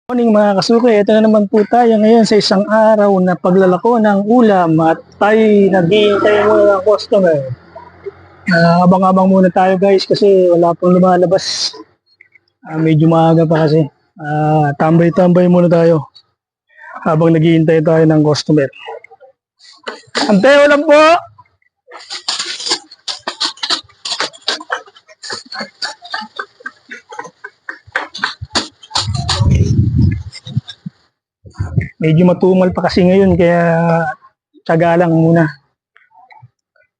Morning mga kasuki, ito na naman po tayo ngayon sa isang araw na paglalako ng ulam at tayo naghihintay muna ng customer. Abang-abang muna tayo guys kasi wala pong lumalabas. Medyo maaga pa kasi. Tambay-tambay muna tayo habang naghihintay tayo ng customer. Antay ulam po! Medyo matumal pa kasi ngayon kaya tiyaga lang muna.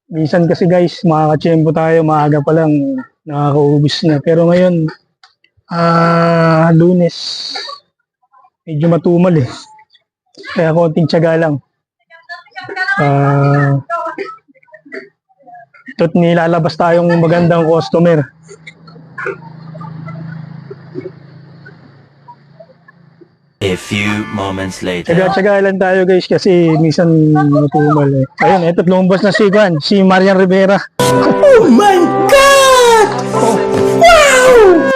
Minsan kasi guys, makakachempo tayo, maaga pa lang nakakaubis na. Pero ngayon, Lunes, medyo matumal eh. Kaya konting tiyaga lang. Ito't nilalabas tayong magandang customer. A few moments later. Tsaga-tsaga lang tayo guys kasi minsan matumal eh. Ayun, ito't lumabas na si Juan, si Marian Rivera. Oh my God! Oh. Wow!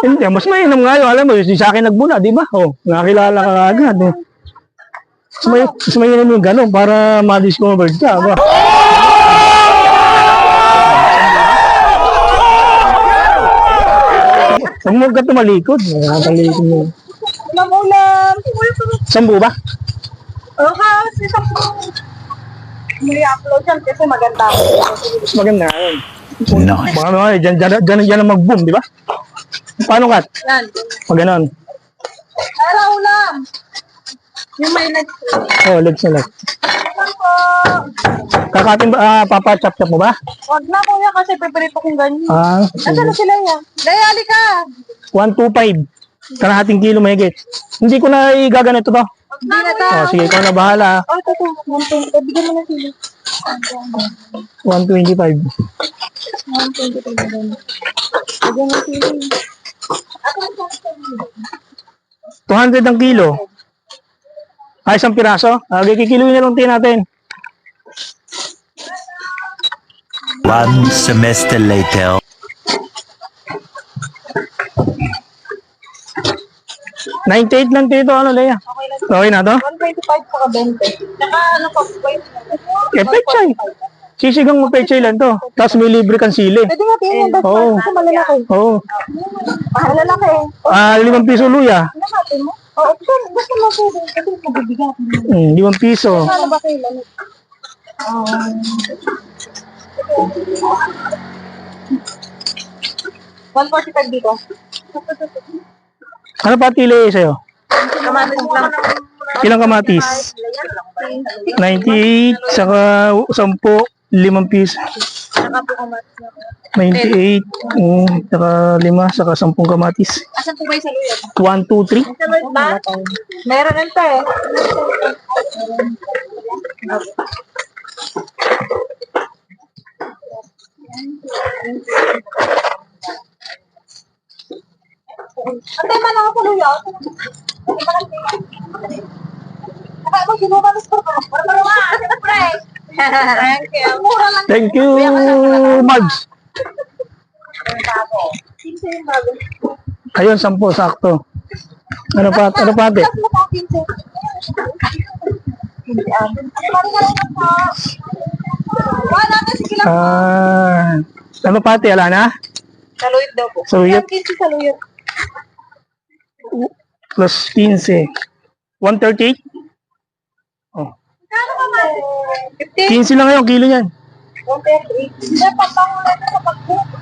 Hindi, mas mainam nga yun. Alam mo, sa akin nagbuna, di ba? Oh, nakakilala ka agad eh. Mas mainam yung gano'n para ma-discover ka ba? Huwag ka tumalikod. Nakakalikod mo. Ulam. Sambu ba? Oo ka, sampu. May upload yan kasi maganda. Mas maganda yun. Nice. Baka naman, dyan ang mag-boom, di ba? Paano Kat? Yan. Pag ganon. Ara, ulam. Yung may legs. Oh, legs na legs. Ulam po. Kakatin ba, papa-chop-chop mo ba? Wag na kuya kasi paborito kong ganyan. Nasaan na sila yan? Dayali ka. 125. Kalahating kilo mahigit. Hindi ko na igaganito to. Hindi na ta. Oh, sige, ikaw na bahala. Oh, ito. Bigyan mo na sila. 125. 120 pa ganun. Bigyan mo sila. Ako ang 200 ang kilo. Isang piraso. Kikiluin na lang tayo natin. One semester later. 98 lang dito, ano Leia? Okay lang. Okay na to? 125 pa ka 20. Saka ano pa, wait. Pechay. Sisigang mo pechay lang to. Tapos may libre kang sili. Pwede nga tingin yung Oo. kasi malalaki. Oo. Malalaki. 5 piso luya. Nakapin mo? Oo, gusto mo pwede. Kasi mabibigat. 5 piso. Ano ba kayo lamit? 145 dito. Ano pa tili sa'yo? Kamatis lang. Ilang kamatis? 98, saka 10, 5 piso. Saka po kamatis lang. 98, saka 5, saka 10 kamatis. Asan po ba yung saluyot? 1, 2, 3. Saluyot ba? Meron yan pa eh. Antay man ako saluyot. Saka ako ginubalis ko pa. Para marunga. Siyempre. Thank you. Mura lang. Thank you, Mags. Kinsa yung bago. Ayun, 10, sakto. Ano pa, ate? Plus mo pa 15. 15 abon. Ano ba rin lang po? Wala na, sige lang. Ano pa ate, ala na? Saluyot daw po. Saluyot. 15 saluyot. Plus 15. 138? Oh. Kano ka man? 15? 15 lang ngayon, kilo niyan. 138. Hindi, papangulan na sa pagbuka.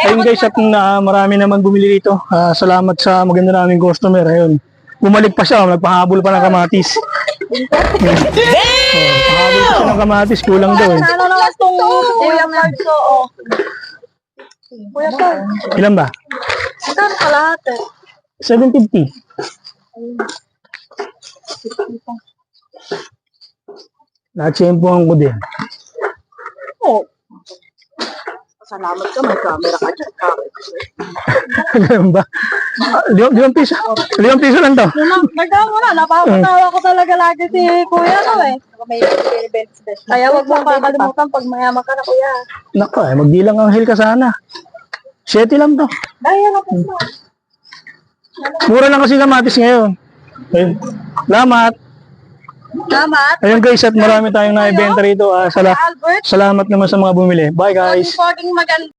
Ayun guys, at marami naman bumili dito. Salamat sa maganda naming customer. Ayun. Bumalik pa siya, nagpahabol pa ng kamatis. Pahabol pa siya ng kamatis, kulang daw eh. Ano naman itong Kuya Marso? Kuya Paul. Ilan ba? Saan ka lahat eh? 750. Natsempohan ko din. Oo. Salamat ka, may camera ka dyan. Ganun ba? 5 piso. 5 piso lang to. Nagdaan mo na, napapatawa ko talaga lagi si Kuya no eh. May events best. Kaya huwag mong kakalimutan pag mayaman ka na Kuya. Nako, magdilang anghel ka sana. 7 lang to. Dahil na po. Mura lang kasi kamatis ngayon. Ayun. Salamat. Salamat. Ayun guys, at marami tayong naibenta rito. Albert. Salamat naman sa mga bumili. Bye guys. Paging maganda.